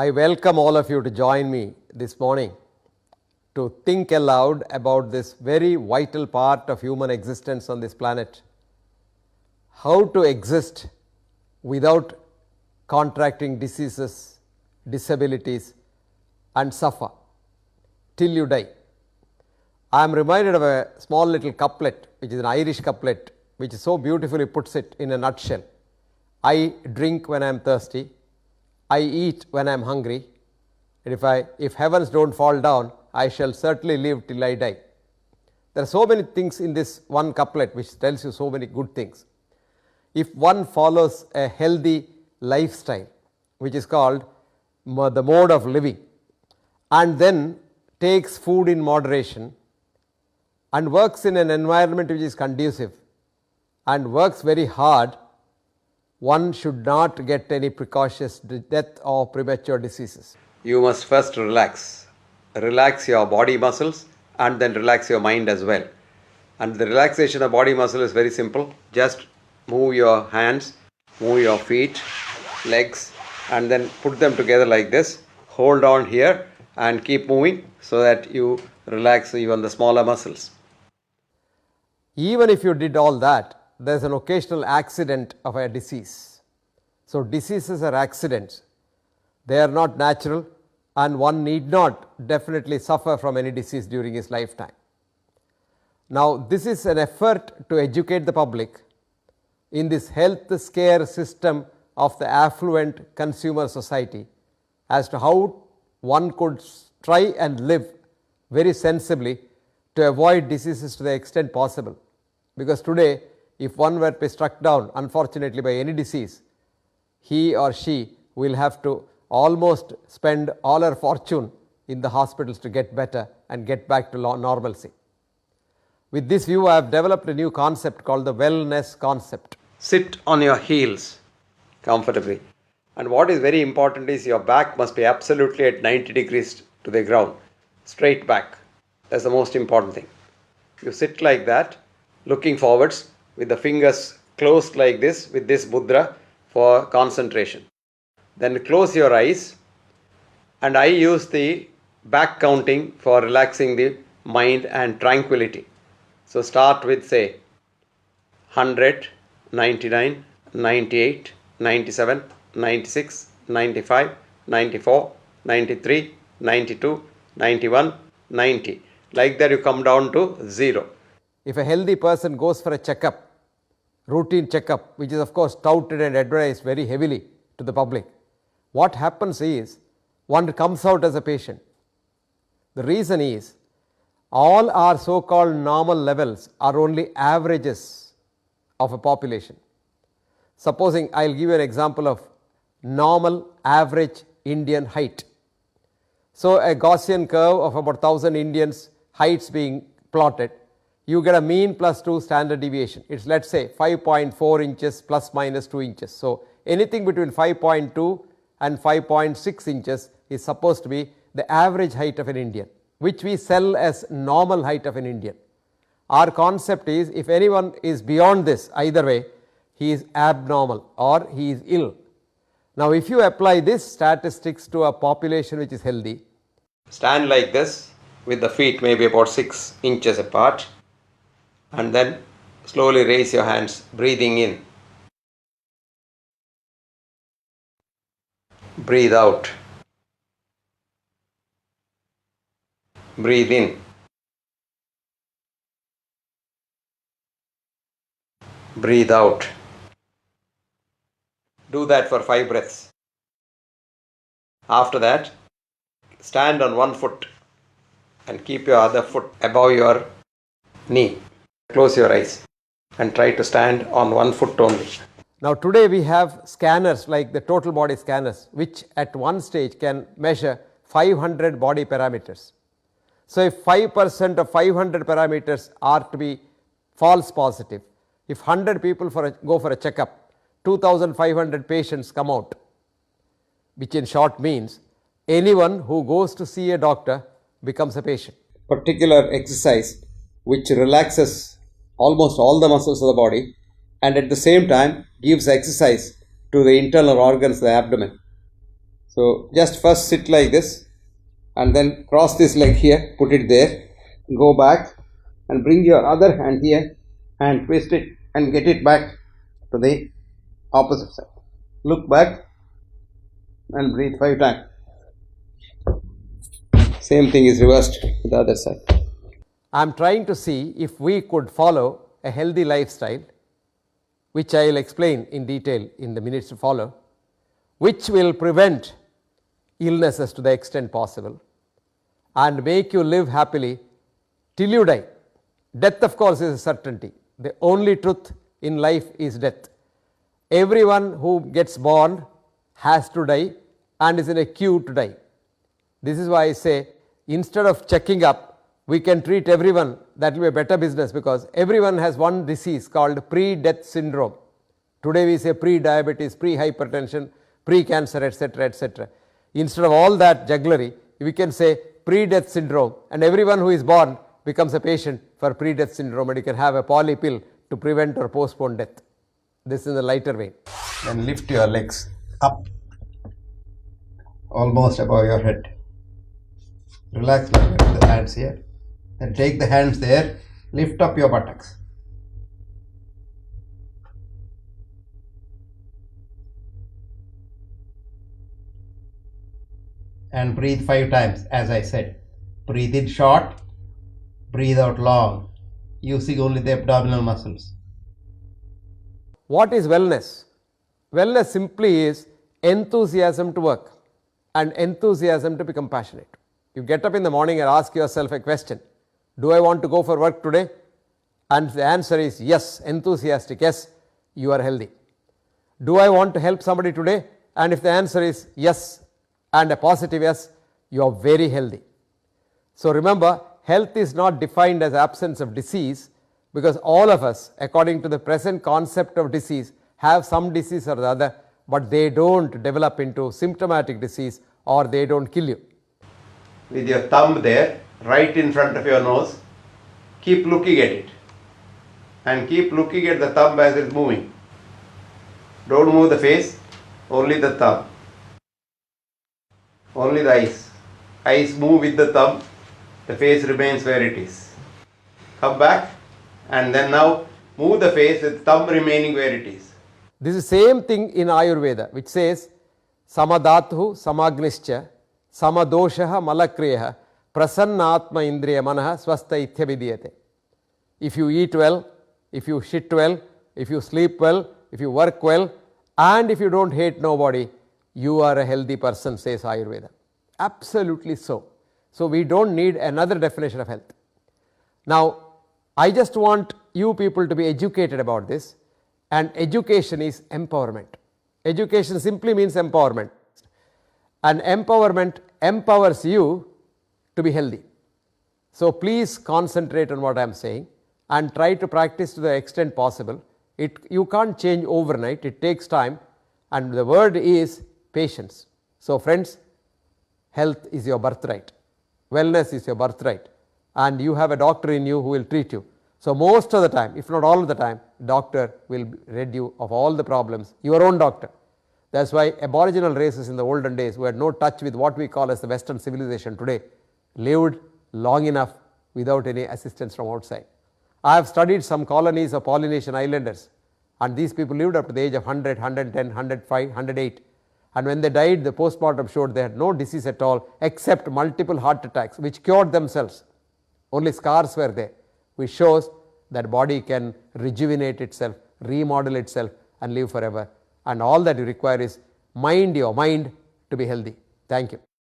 I welcome all of you to join me this morning to think aloud about this very vital part of human existence on this planet. How to exist without contracting diseases, disabilities, and suffer till you die. I am reminded of a small little couplet, which is an Irish couplet, which so beautifully puts it in a nutshell. I drink when I am thirsty, I eat when I am hungry, and if heavens don't fall down, I shall certainly live till I die. There are so many things in this one couplet which tells you so many good things. If one follows a healthy lifestyle, which is called the mode of living, and then takes food in moderation and works in an environment which is conducive and works very hard, one should not get any precocious death or premature diseases. You must first relax. Relax your body muscles and then relax your mind as well. And the relaxation of body muscle is very simple. Just move your hands, move your feet, legs, and then put them together like this. Hold on here and keep moving so that you relax even the smaller muscles. Even if you did all that, there is an occasional accident of a disease. So diseases are accidents. They are not natural, and one need not definitely suffer from any disease during his lifetime. Now, this is an effort to educate the public in this health scare system of the affluent consumer society as to how one could try and live very sensibly to avoid diseases to the extent possible. Because today, if one were to be struck down unfortunately by any disease, he or she will have to almost spend all her fortune in the hospitals to get better and get back to normalcy. With this view, I have developed a new concept called the wellness concept. Sit on your heels comfortably, and what is very important is your back must be absolutely at 90 degrees to the ground, straight back. That's the most important thing. You sit like that, looking forwards with the fingers closed like this with this mudra for concentration. Then close your eyes, and I use the back counting for relaxing the mind and tranquility. So start with say 100, 99, 98, 97, 96, 95, 94, 93, 92, 91, 90. Like that you come down to 0. If a healthy person goes for a checkup, routine checkup, which is of course touted and advertised very heavily to the public, what happens is one comes out as a patient. The reason is all our so-called normal levels are only averages of a population. Supposing I will give you an example of normal average Indian height. So a Gaussian curve of about 1000 Indians heights being plotted, you get a mean plus 2 standard deviation. It's let's say 5.4 inches plus minus 2 inches. So anything between 5.2 and 5.6 inches is supposed to be the average height of an Indian, which we sell as normal height of an Indian. Our concept is if anyone is beyond this, either way, he is abnormal or he is ill. Now, if you apply this statistics to a population which is healthy, stand like this with the feet maybe about 6 inches apart, and then slowly raise your hands, breathing in. Breathe out. Breathe in. Breathe out. Do that for 5 breaths. After that, stand on one foot and keep your other foot above your knee. Close your eyes and try to stand on one foot only. Now today we have scanners like the total body scanners, which at one stage can measure 500 body parameters. So if 5% of 500 parameters are to be false positive, if 100 people go for a checkup, 2500 patients come out, which in short means anyone who goes to see a doctor becomes a patient. Particular exercise which relaxes almost all the muscles of the body and at the same time gives exercise to the internal organs of the abdomen. So just first sit like this and then cross this leg here, put it there, go back and bring your other hand here and twist it and get it back to the opposite side. Look back and breathe 5 times. Same thing is reversed to the other side. I am trying to see if we could follow a healthy lifestyle, which I will explain in detail in the minutes to follow, which will prevent illnesses to the extent possible and make you live happily till you die. Death, of course, is a certainty. The only truth in life is death. Everyone who gets born has to die and is in a queue to die. This is why I say, instead of checking up, we can treat everyone. That will be a better business, because everyone has one disease called pre-death syndrome. Today we say pre-diabetes, pre-hypertension, pre-cancer, etc., etc. Instead of all that jugglery, we can say pre-death syndrome, and everyone who is born becomes a patient for pre-death syndrome, and you can have a poly pill to prevent or postpone death. This is in the lighter vein. Then lift your legs up, almost above your head. Relax like that, the hands here. Then take the hands there, lift up your buttocks. And breathe 5 times, as I said. Breathe in short, breathe out long, using only the abdominal muscles. What is wellness? Wellness simply is enthusiasm to work and enthusiasm to be compassionate. You get up in the morning and ask yourself a question: do I want to go for work today? And the answer is yes, enthusiastic, yes, you are healthy. Do I want to help somebody today? And if the answer is yes and a positive yes, you are very healthy. So remember, health is not defined as absence of disease, because all of us, according to the present concept of disease, have some disease or the other, but they don't develop into symptomatic disease or they don't kill you. With your thumb there, right in front of your nose, keep looking at it and keep looking at the thumb as it's moving. Don't move the face, only the thumb, only the eyes. Eyes move with the thumb, the face remains where it is. Come back and then now move the face with thumb remaining where it is. This is the same thing in Ayurveda, which says samadhathu samagnischa samadoshaha malakriyaha prasannatma indriya manaha swasthaithya vidiyate. If you eat well, if you shit well, if you sleep well, if you work well, and if you don't hate nobody, you are a healthy person, says Ayurveda. Absolutely so. So we don't need another definition of health. Now, I just want you people to be educated about this, and education is empowerment. Education simply means empowerment, and empowerment empowers you to be healthy. So please concentrate on what I am saying and try to practice to the extent possible. You can't change overnight, it takes time, and the word is patience. So friends, health is your birthright, wellness is your birthright, and you have a doctor in you who will treat you. So most of the time, if not all of the time, doctor will rid you of all the problems, your own doctor. That's why aboriginal races in the olden days, who had no touch with what we call as the Western civilization today, lived long enough without any assistance from outside. I have studied some colonies of Polynesian islanders, and these people lived up to the age of 100, 110, 105, 108. And when they died, the postmortem showed they had no disease at all except multiple heart attacks, which cured themselves. Only scars were there, which shows that body can rejuvenate itself, remodel itself, and live forever. And all that you require is mind your mind to be healthy. Thank you.